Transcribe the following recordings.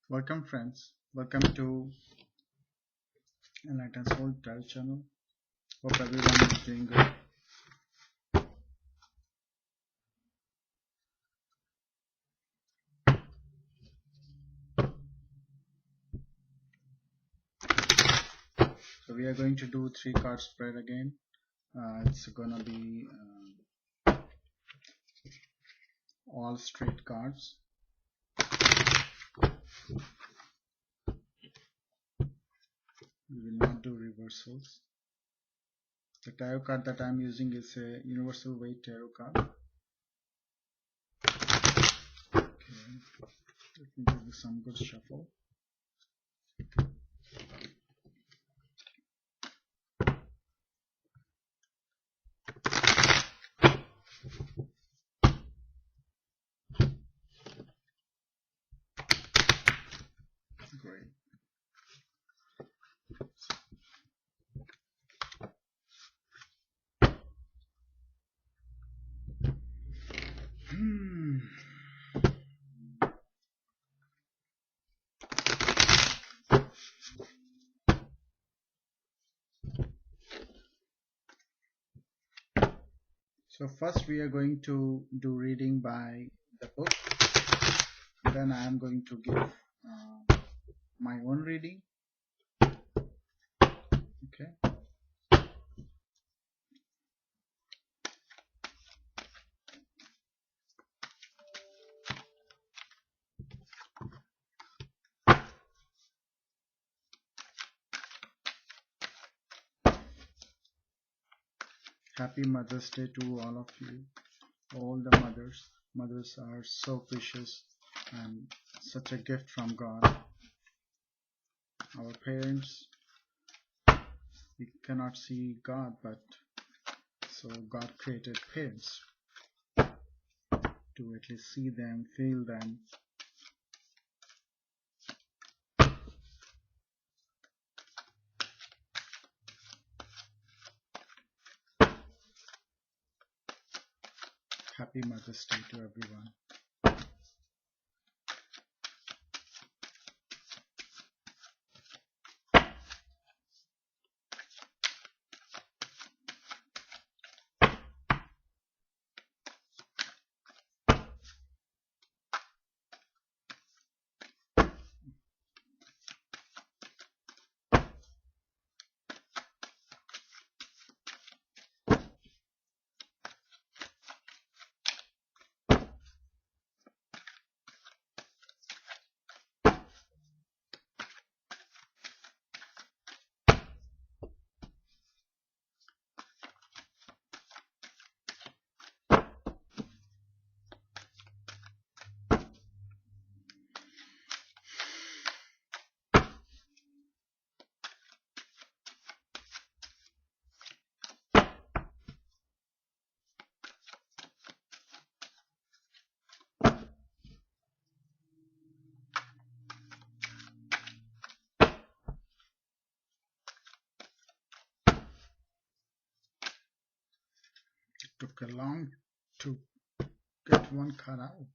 Welcome friends, welcome to Enlightened Soul Tarot channel. Hope everyone is doing good. So we are going to do 3 card spread again. It's gonna be all straight cards. We will not do reversals. The tarot card that I'm using is a universal weight tarot card. Okay, let me give you some good shuffle. Great. So first we are going to do reading by the book. Then I am going to give my own reading. Okay. Happy Mother's Day to all of you, all the mothers. Mothers are so precious and such a gift from God. Our parents, we cannot see God, but so God created parents to at least see them, feel them. Happy Mother's Day to everyone. It took a long to get one card out.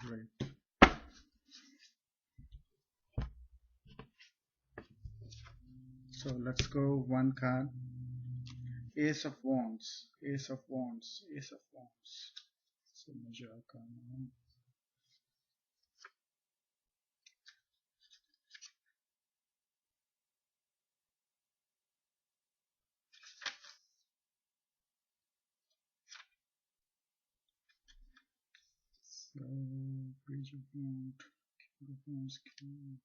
Great. So let's go one card. Ace of Wands, Ace of Wands, Ace of Wands. So major arcana. So Page of Wands, King of Wands, King.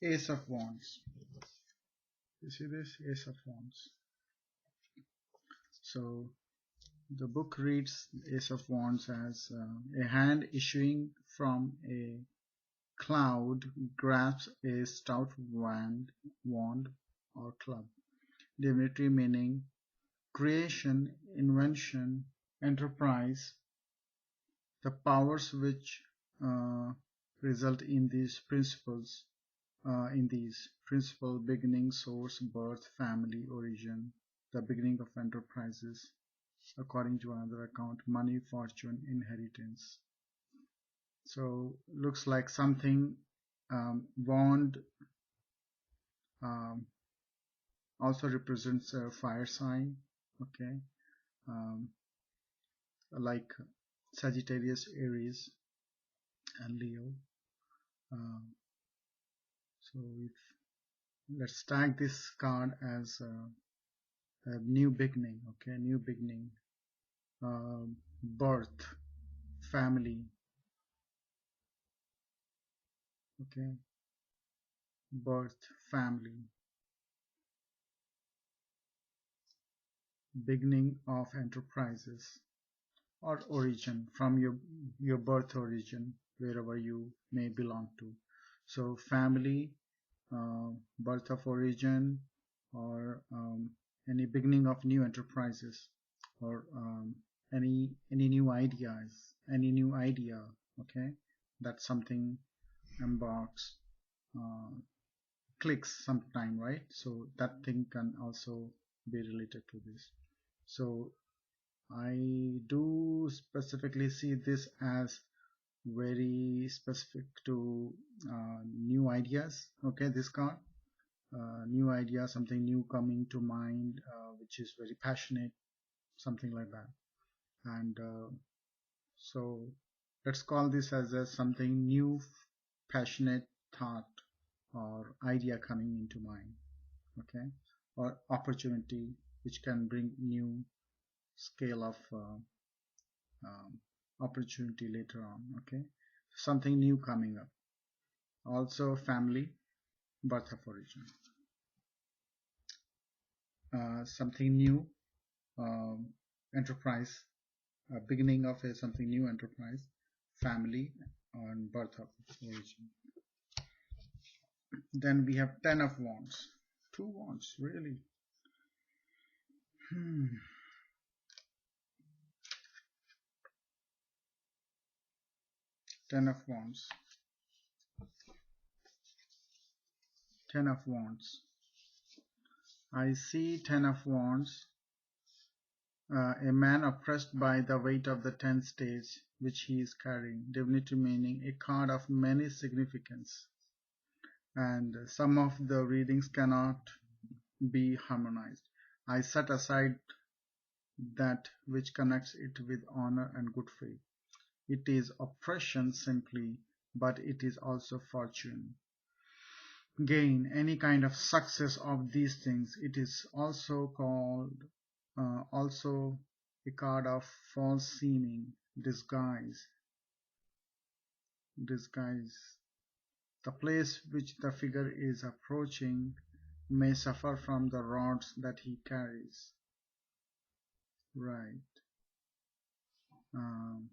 Ace of Wands. You see this? Ace of Wands. So the book reads Ace of Wands as a hand issuing from a cloud grasps a stout wand or club. Divinity meaning creation, invention, enterprise, the powers which uh, result in these principles, beginning, source, birth, family, origin, the beginning of enterprises, according to another account, money, fortune, inheritance. So looks like something wand um, also represents a fire sign, okay, um, like Sagittarius, Aries, and Leo. Um, so if let's tag this card as a new beginning, okay, new beginning, birth, family, okay, birth, family, beginning of enterprises, or origin, from your birth origin, wherever you may belong to. So family, birth of origin, or any beginning of new enterprises, or any new ideas, any new idea, okay, that something embarks, uh, clicks sometime, right? So that thing can also be related to this. So I do specifically see this as very specific to new ideas, okay, this card, new idea, something new coming to mind, which is very passionate, something like that. And so let's call this as a something new, passionate thought or idea coming into mind, okay, or opportunity which can bring new scale of um, opportunity later on, okay, something new coming up. Also family, birth of origin, something new, um, enterprise, beginning of a something new enterprise, family, and birth of origin. Then we have 10 of wands, two wands, really. hmm. 10 of wands, 10 of wands. I see 10 of wands, a man oppressed by the weight of the 10th stage which he is carrying, divinity meaning a card of many significance, and some of the readings cannot be harmonized. I set aside that which connects it with honor and good faith. It is oppression simply, but it is also fortune, gain, any kind of success of these things. It is also called also a card of false seeming, disguise, disguise. The place which the figure is approaching may suffer from the rods that he carries. Right. Um,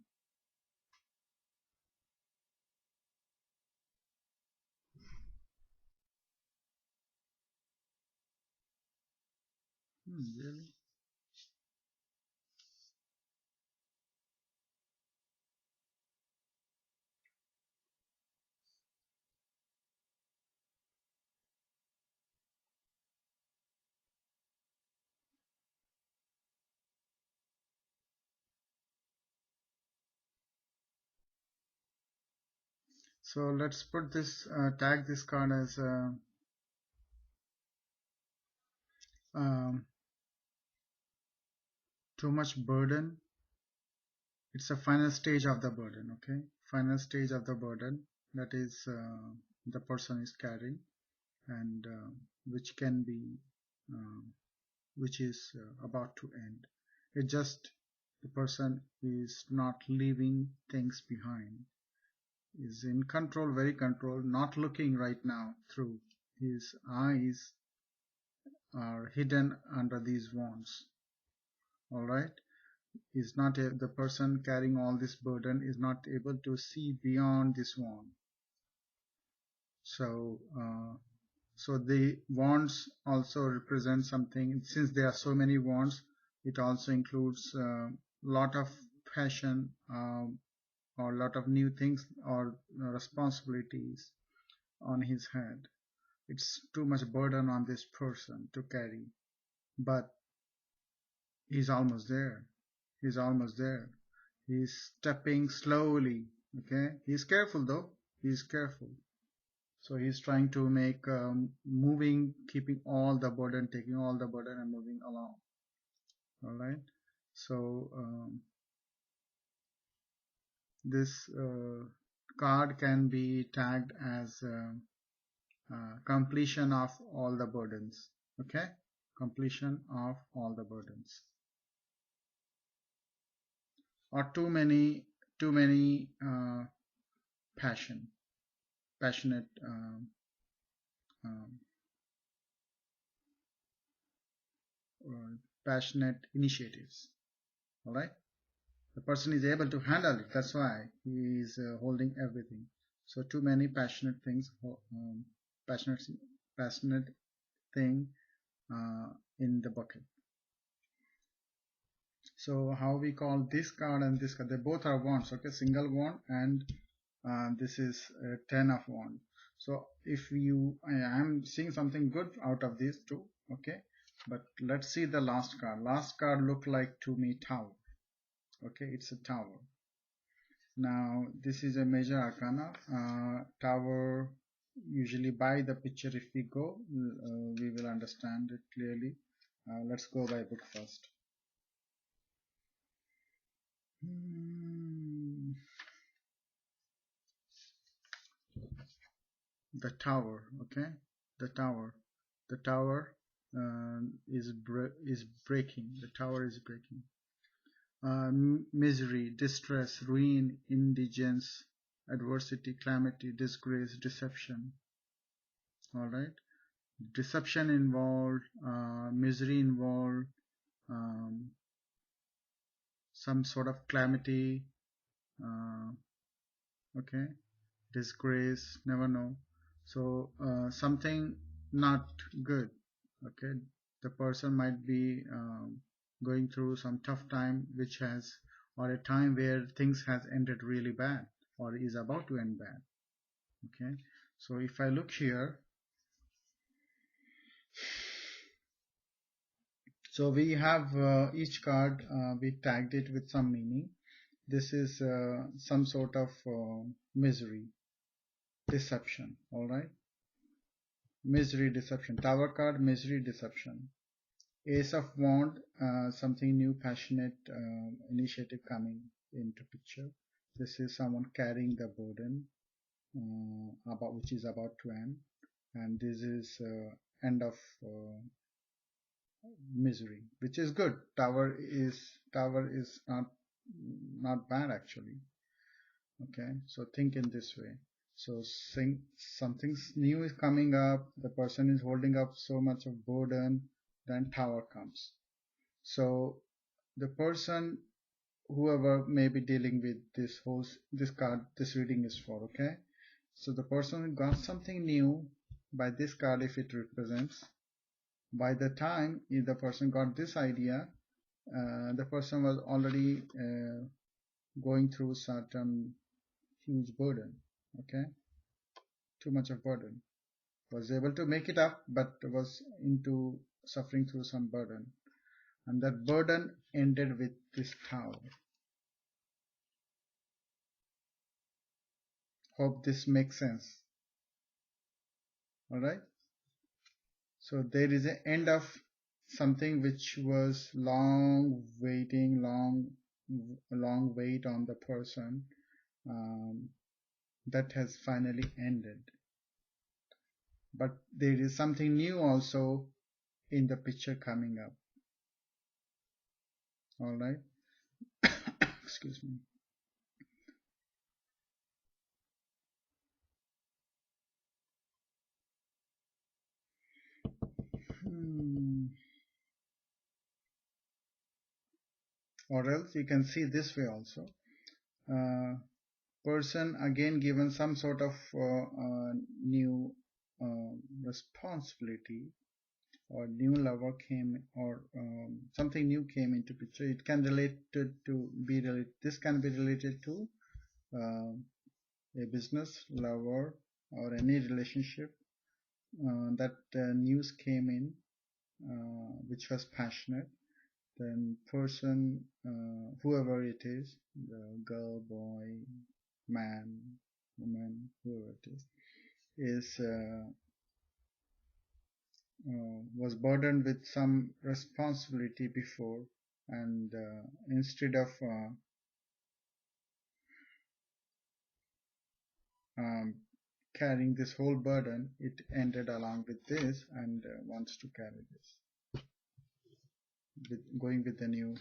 really? So let's put this, tag this card as um, too much burden. It's a final stage of the burden, okay? Final stage of the burden that is the person is carrying, and which can be, um, which is about to end. It just, the person is not leaving things behind, is in control, very controlled, not looking right now through. His eyes are hidden under these wands, all right? Is not the person carrying all this burden is not able to see beyond this wand. So so the wands also represent something. Since there are so many wands, It also includes a lot of passion, or a lot of new things or responsibilities on his head. It's too much burden on this person to carry, but he's almost there. He's almost there. He's stepping slowly. Okay, he's careful though. He's careful. So he's trying to make moving, keeping all the burden, taking all the burden and moving along. All right. So this card can be tagged as completion of all the burdens. Okay, completion of all the burdens, or too many passion, passionate, um, passionate initiatives. All right, the person is able to handle it. That's why he is holding everything. So too many passionate things, passionate, passionate thing in the bucket. So how we call this card and this card? They both are wands. Okay, single wand, and this is 10 of wand. So if I'm seeing something good out of these two. Okay, but let's see the last card. Last card look like to me tower. Okay, it's a tower. Now this is a major arcana. Tower, usually by the picture, if we go, we will understand it clearly. Let's go by book first. The tower. Okay, the tower. The tower is breaking. The tower is breaking. Misery, distress, ruin, indigence, adversity, calamity, disgrace, deception. All right, deception involved, misery involved, um, some sort of calamity. Okay, disgrace, never know. So something not good. Okay, the person might be going through some tough time, which has, or a time where things has ended really bad or is about to end bad. Okay, so if I look here, so we have each card, we tagged it with some meaning. This is some sort of misery, deception. All right, misery, deception. Tower card, misery, deception. Ace of wand, something new, passionate initiative coming into picture. This is someone carrying the burden, about which is about to end, and this is end of misery, which is good. Tower is not bad actually. Okay, so think in this way. So something new is coming up, the person is holding up so much of burden, then tower comes. So the person, whoever may be dealing with this card, this reading is for. Okay, so the person got something new by this card. If it represents, by the time the person got this idea, the person was already going through certain huge burden. Okay, too much of burden, was able to make it up, but was into suffering through some burden, and that burden ended with this tower. Hope this makes sense. All right, so there is an end of something which was long waiting, long wait on the person, that has finally ended, but there is something new also in the picture coming up. All right. Excuse me. Or else you can see this way also. Person again given some sort of new responsibility, or new lover came, or something new came into picture. It can relate to be related. This can be related to uh, a business, lover, or any relationship that news came in, which was passionate. Then person, whoever it is, the girl, boy, man, woman, whoever it is was burdened with some responsibility before, and instead of um, carrying this whole burden, it ended along with this, and wants to carry this, going with the new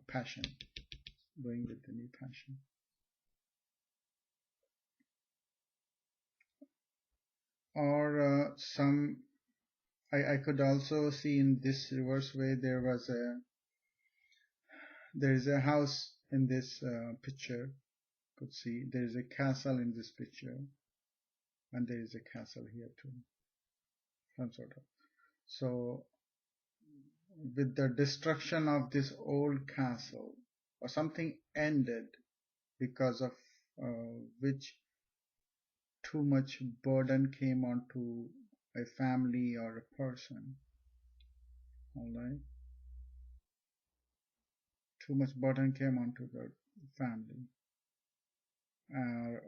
passion, going with the new passion. Or some, I could also see in this reverse way, there is a house in this picture. Could see there is a castle in this picture, and there is a castle here too, some sort of. So with the destruction of this old castle, or something ended because of which too much burden came onto a family or a person. All right, too much burden came onto the family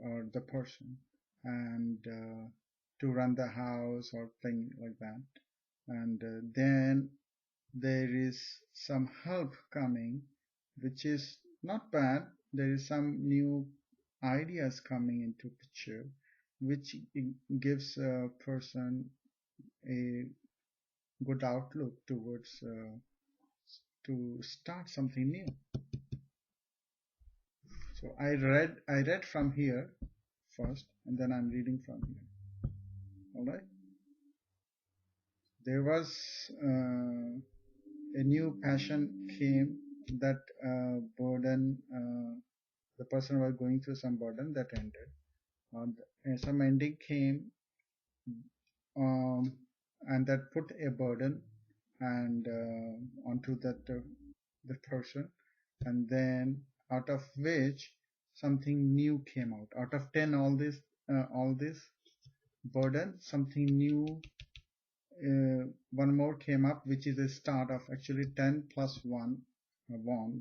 or the person, and to run the house or thing like that. And then there is some help coming, which is not bad. There is some new ideas coming into picture, which gives a person a good outlook towards to start something new. So I read from here first, and then I'm reading from here. All right. There was a new passion came, that burden. The person was going through some burden that ended. Some ending came, um, and that put a burden and onto the person, and then out of which something new came out. Out of 10, all this burden, something new, one more came up, which is a start of actually 10 plus 1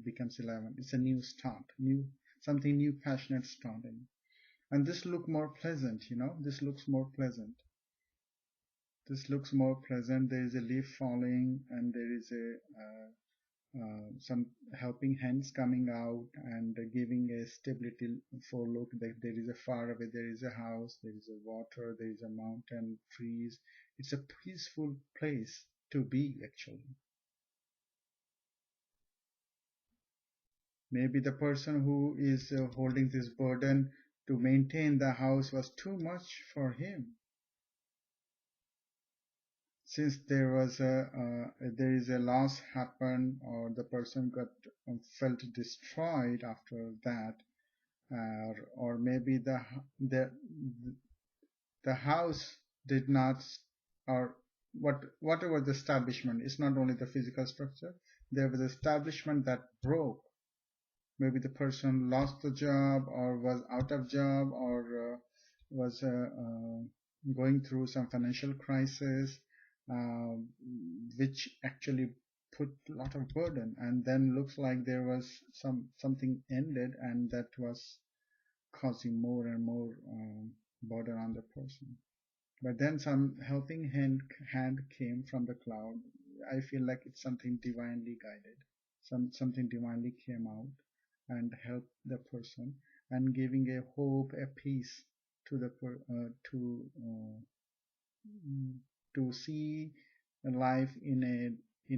becomes 11. It's a new start, something new, passionate starting. And this look more pleasant, this looks more pleasant. This looks more pleasant. There is a leaf falling, and there is some helping hands coming out and giving a stability for look, that there is a far away, there is a house, there is a water, there is a mountain, trees. It's a peaceful place to be, actually. Maybe the person who is holding this burden to maintain the house was too much for him. Since there is a loss happened, or the person felt destroyed after that, or maybe the house did not, or whatever the establishment. It's not only the physical structure. There was establishment that broke. Maybe the person lost the job, or was out of job, or was going through some financial crisis, uh, which actually put a lot of burden, and then looks like there was something ended, and that was causing more and more burden on the person. But then some helping hand came from the cloud. I feel like it's something divinely guided. Something divinely came out and helped the person, and giving a hope, a peace to the to see life in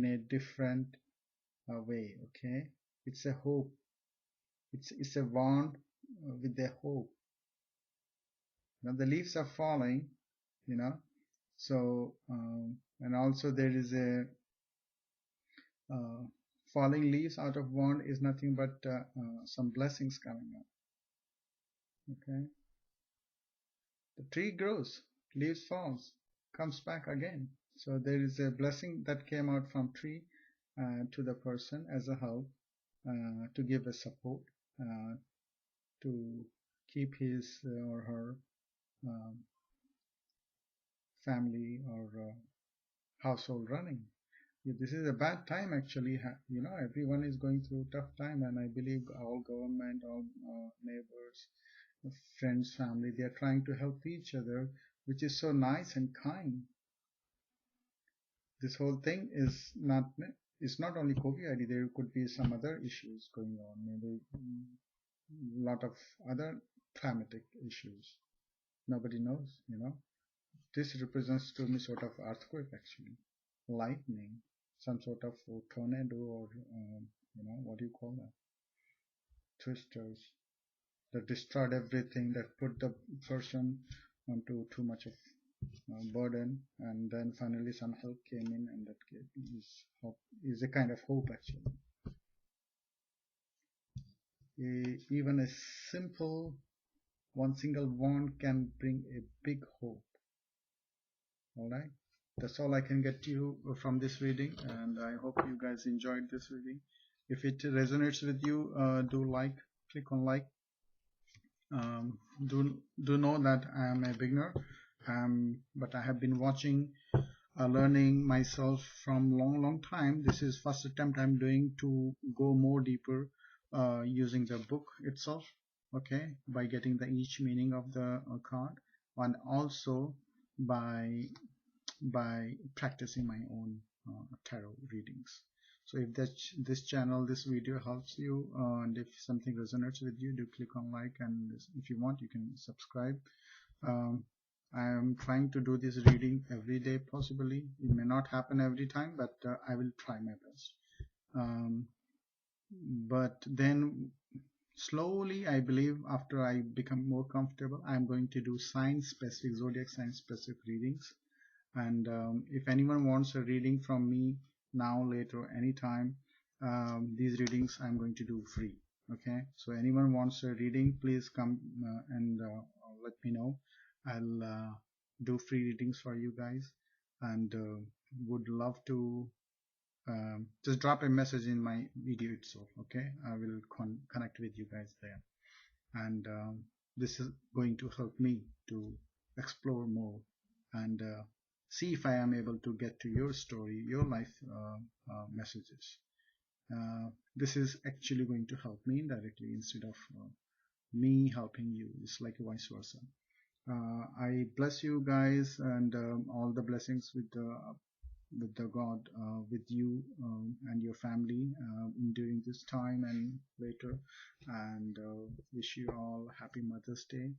a different way. Okay, it's a hope. It's a wand with a hope. Now the leaves are falling, you know. So and also there is a falling leaves out of wand is nothing but some blessings coming up. Okay, the tree grows, leaves falls, comes back again. So there is a blessing that came out from tree to the person as a help, to give a support, to keep his or her um, family or household running. Yeah, this is a bad time actually. Everyone is going through tough time, and I believe all government, all neighbors, friends, family, they are trying to help each other, which is so nice and kind. This whole thing is not, it's not only COVID. There could be some other issues going on, maybe a lot of other climatic issues. Nobody knows. This represents to me sort of earthquake actually, lightning, some sort of tornado, or what do you call that? Twisters that destroyed everything, that put the person onto too much of burden, and then finally some help came in, and that is a kind of hope actually. Even a simple one single wand can bring a big hope. All right, that's all I can get to you from this reading, and I hope you guys enjoyed this reading. If it resonates with you, do click on like. Do know that I am a beginner, but I have been watching, learning myself from long time. This is first attempt I'm doing to go more deeper, using the book itself, okay, by getting the each meaning of the card, and also by practicing my own tarot readings. So if this channel, this video helps you, and if something resonates with you, do click on like, and if you want, you can subscribe. um, I am trying to do this reading every day. Possibly it may not happen every time, but I will try my best. But then slowly, I believe, after I become more comfortable, I'm going to do science specific, zodiac science specific readings. And if anyone wants a reading from me now, later, anytime, these readings I'm going to do free. Okay, so anyone wants a reading, please come and let me know. I'll do free readings for you guys, and would love to just drop a message in my video itself. Okay, I will connect with you guys there, and this is going to help me to explore more, and see if I am able to get to your story, your life messages. This is actually going to help me indirectly, instead of me helping you. It's like vice versa. I bless you guys, and all the blessings with the God, with you and your family during this time and later, and wish you all happy Mother's Day.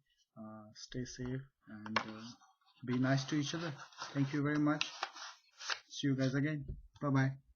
Stay safe, and be nice to each other. Thank you very much. See you guys again. Bye bye.